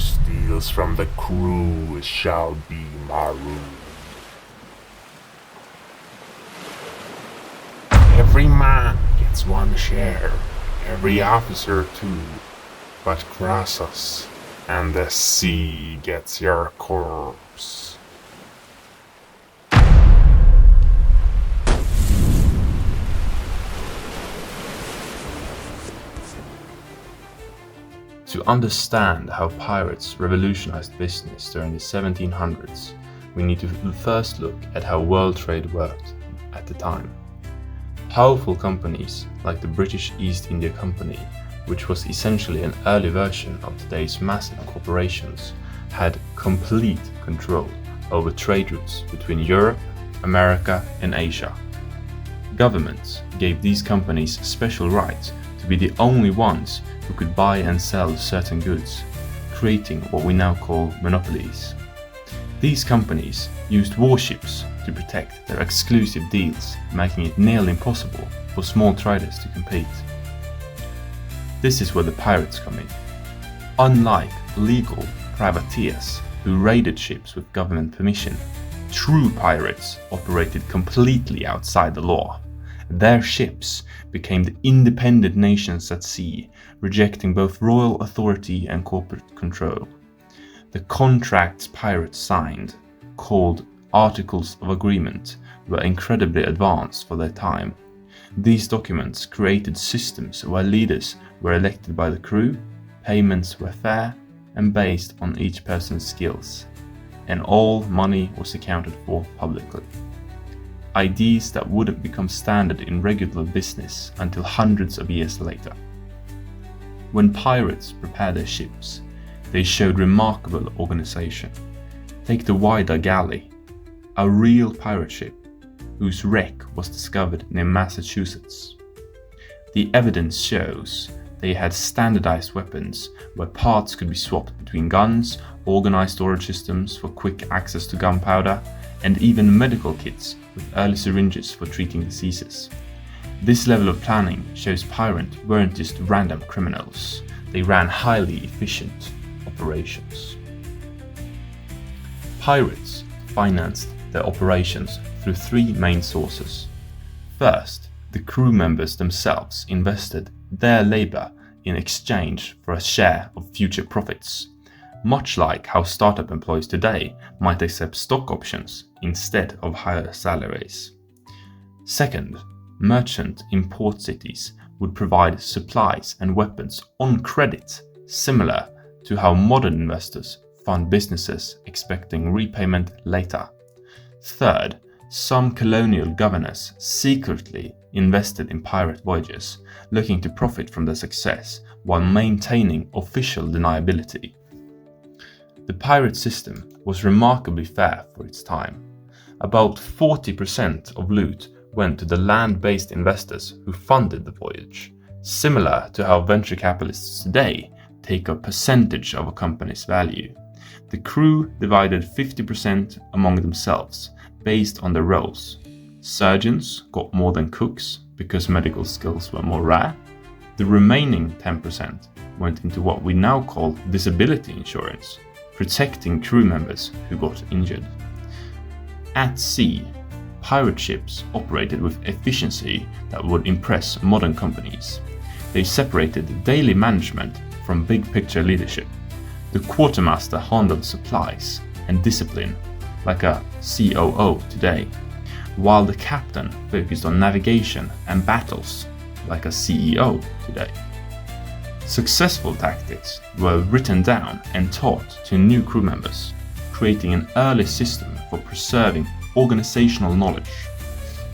steals from the crew shall be marooned. Every man gets one share, every officer too, but cross us, and the sea gets your corpse. To understand how pirates revolutionized business during the 1700s, we need to first look at how world trade worked at the time. Powerful companies like the British East India Company, which was essentially an early version of today's massive corporations, had complete control over trade routes between Europe, America, and Asia. Governments gave these companies special rights to be the only ones who could buy and sell certain goods, creating what we now call monopolies. These companies used warships to protect their exclusive deals, making it nearly impossible for small traders to compete. This is where the pirates come in. Unlike legal privateers who raided ships with government permission, true pirates operated completely outside the law. Their ships became the independent nations at sea, rejecting both royal authority and corporate control. The contracts pirates signed, called Articles of Agreement, were incredibly advanced for their time. These documents created systems where leaders were elected by the crew, payments were fair and based on each person's skills, and all money was accounted for publicly. Ideas that wouldn't become standard in regular business until hundreds of years later. When pirates prepared their ships, they showed remarkable organization. Take the Whydah Galley, a real pirate ship whose wreck was discovered near Massachusetts. The evidence shows they had standardized weapons where parts could be swapped between guns, organized storage systems for quick access to gunpowder, and even medical kits with early syringes for treating diseases. This level of planning shows pirates weren't just random criminals, they ran highly efficient operations. Pirates financed their operations through three main sources. First, the crew members themselves invested their labor in exchange for a share of future profits, much like how startup employees today might accept stock options instead of higher salaries. Second, merchant import cities would provide supplies and weapons on credit, similar to how modern investors fund businesses expecting repayment later. Third, some colonial governors secretly invested in pirate voyages, looking to profit from their success while maintaining official deniability. The pirate system was remarkably fair for its time. About 40% of loot went to the land-based investors who funded the voyage, similar to how venture capitalists today take a percentage of a company's value. The crew divided 50% among themselves based on their roles. Surgeons got more than cooks because medical skills were more rare. The remaining 10% went into what we now call disability insurance, protecting crew members who got injured. At sea, pirate ships operated with efficiency that would impress modern companies. They separated daily management from big picture leadership. The quartermaster handled supplies and discipline like a COO today, while the captain focused on navigation and battles like a CEO today. Successful tactics were written down and taught to new crew members, creating an early system for preserving organizational knowledge.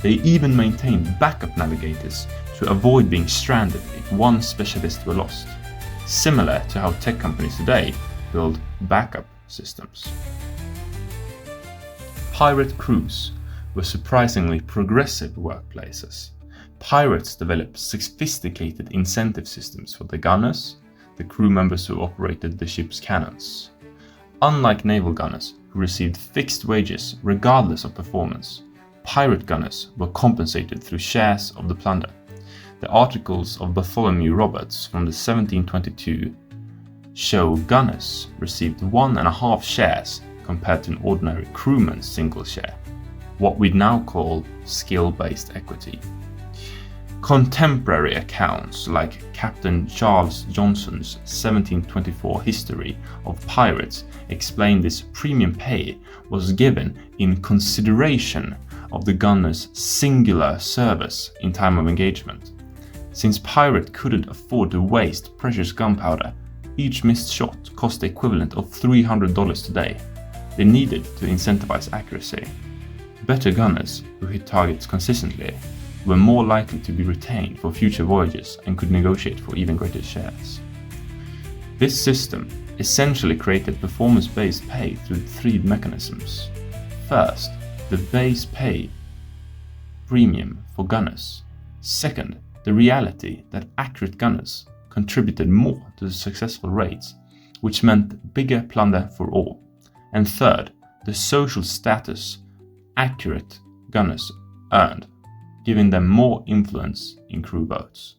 They even maintained backup navigators to avoid being stranded if one specialist were lost, similar to how tech companies today build backup systems. Pirate crews were surprisingly progressive workplaces. Pirates developed sophisticated incentive systems for the gunners, the crew members who operated the ship's cannons. Unlike naval gunners, who received fixed wages regardless of performance, pirate gunners were compensated through shares of the plunder. The Articles of Bartholomew Roberts from the 1722 show gunners received 1.5 shares compared to an ordinary crewman's single share, what we now call skill-based equity. Contemporary accounts like Captain Charles Johnson's 1724 History of Pirates explain this premium pay was given in consideration of the gunner's singular service in time of engagement. Since pirates couldn't afford to waste precious gunpowder, each missed shot cost the equivalent of $300 today. They needed to incentivize accuracy. Better gunners who hit targets consistently were more likely to be retained for future voyages and could negotiate for even greater shares. This system essentially created performance-based pay through 3 mechanisms. First, the base pay premium for gunners. Second, the reality that accurate gunners contributed more to the successful raids, which meant bigger plunder for all. And third, the social status accurate gunners earned, giving them more influence in crew votes.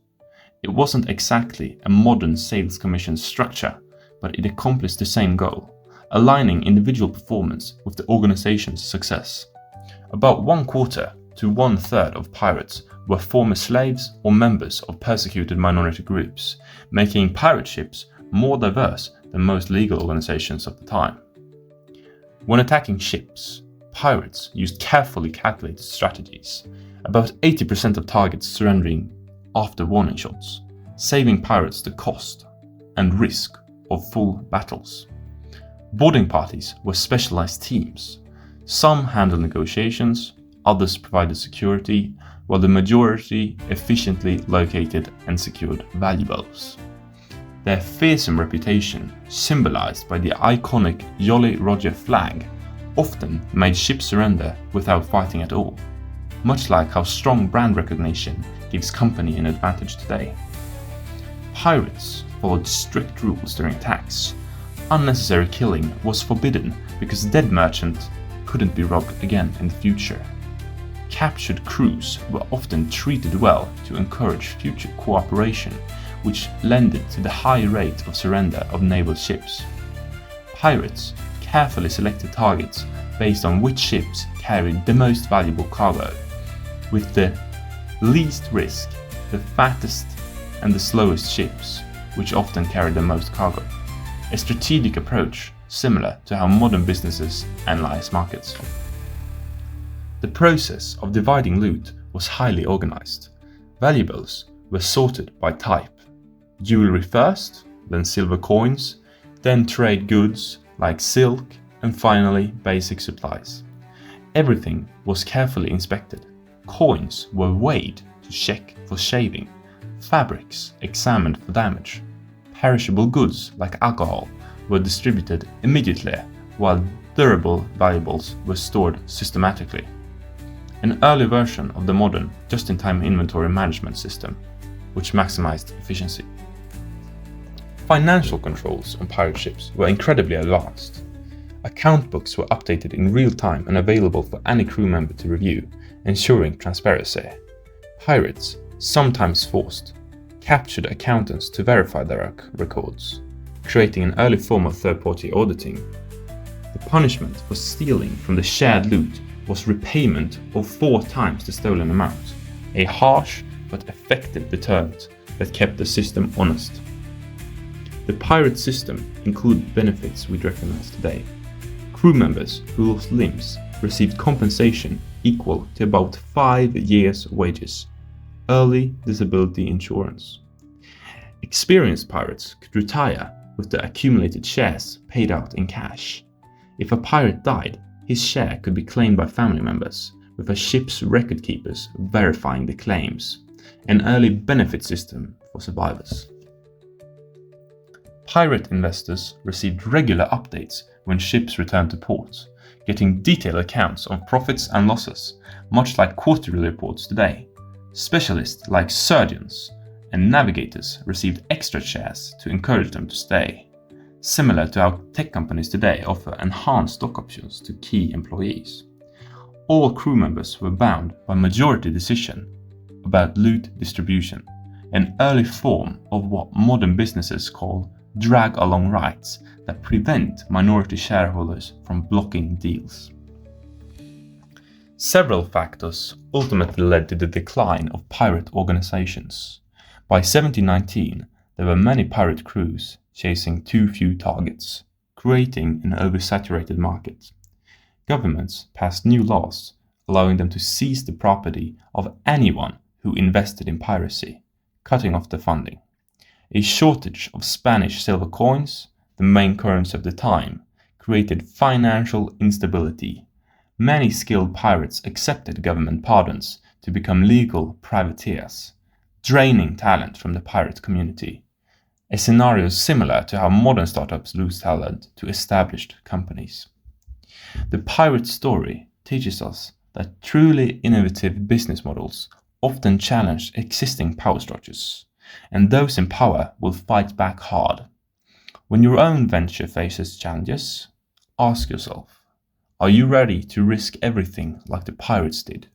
It wasn't exactly a modern sales commission structure, but it accomplished the same goal, aligning individual performance with the organization's success. About 1/4 to 1/3 of pirates were former slaves or members of persecuted minority groups, making pirate ships more diverse than most legal organizations of the time. When attacking ships, pirates used carefully calculated strategies, about 80% of targets surrendering after warning shots, saving pirates the cost and risk of full battles. Boarding parties were specialized teams. Some handled negotiations, others provided security, while the majority efficiently located and secured valuables. Their fearsome reputation, symbolized by the iconic Jolly Roger flag, often made ships surrender without fighting at all, much like how strong brand recognition gives company an advantage today. Pirates followed strict rules during attacks. Unnecessary killing was forbidden because dead merchants couldn't be robbed again in the future. Captured crews were often treated well to encourage future cooperation, which lended to the high rate of surrender of naval ships. Pirates carefully selected targets based on which ships carried the most valuable cargo, with the least risk, the fattest and the slowest ships, which often carried the most cargo. A strategic approach similar to how modern businesses analyze markets. The process of dividing loot was highly organized. Valuables were sorted by type. Jewelry first, then silver coins, then trade goods like silk, and finally basic supplies. Everything was carefully inspected. Coins were weighed to check for shaving, fabrics examined for damage. Perishable goods like alcohol were distributed immediately, while durable valuables were stored systematically. An early version of the modern just-in-time inventory management system, which maximized efficiency. Financial controls on pirate ships were incredibly advanced. Account books were updated in real time and available for any crew member to review, ensuring transparency. Pirates, sometimes forced, captured accountants to verify their records, creating an early form of third-party auditing. The punishment for stealing from the shared loot was repayment of 4 times the stolen amount, a harsh but effective deterrent that kept the system honest. The pirate system included benefits we'd recognize today. Crew members who lost limbs received compensation equal to about 5 years' wages, early disability insurance. Experienced pirates could retire with the accumulated shares paid out in cash. If a pirate died, his share could be claimed by family members, with a ship's record keepers verifying the claims, an early benefit system for survivors. Pirate investors received regular updates when ships returned to port, getting detailed accounts of profits and losses, much like quarterly reports today. Specialists like surgeons and navigators received extra shares to encourage them to stay, similar to how tech companies today offer enhanced stock options to key employees. All crew members were bound by majority decision about loot distribution, an early form of what modern businesses call drag along rights that prevent minority shareholders from blocking deals. Several factors ultimately led to the decline of pirate organizations. By 1719, there were many pirate crews chasing too few targets, creating an oversaturated market. Governments passed new laws allowing them to seize the property of anyone who invested in piracy, cutting off the funding. A shortage of Spanish silver coins, the main currency of the time, created financial instability. Many skilled pirates accepted government pardons to become legal privateers, draining talent from the pirate community. A scenario similar to how modern startups lose talent to established companies. The pirate story teaches us that truly innovative business models often challenge existing power structures, and those in power will fight back hard. When your own venture faces challenges, ask yourself, are you ready to risk everything like the pirates did?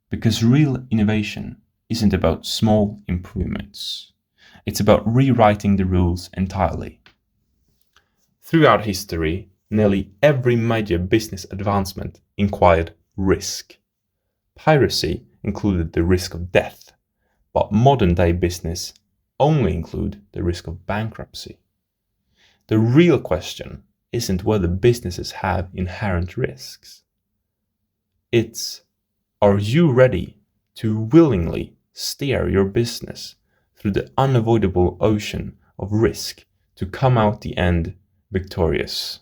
Because real innovation isn't about small improvements. It's about rewriting the rules entirely. Throughout history, nearly every major business advancement inquired risk. Piracy included the risk of death, but modern-day business only include the risk of bankruptcy. The real question isn't whether businesses have inherent risks. It's, are you ready to willingly steer your business through the unavoidable ocean of risk to come out the end victorious?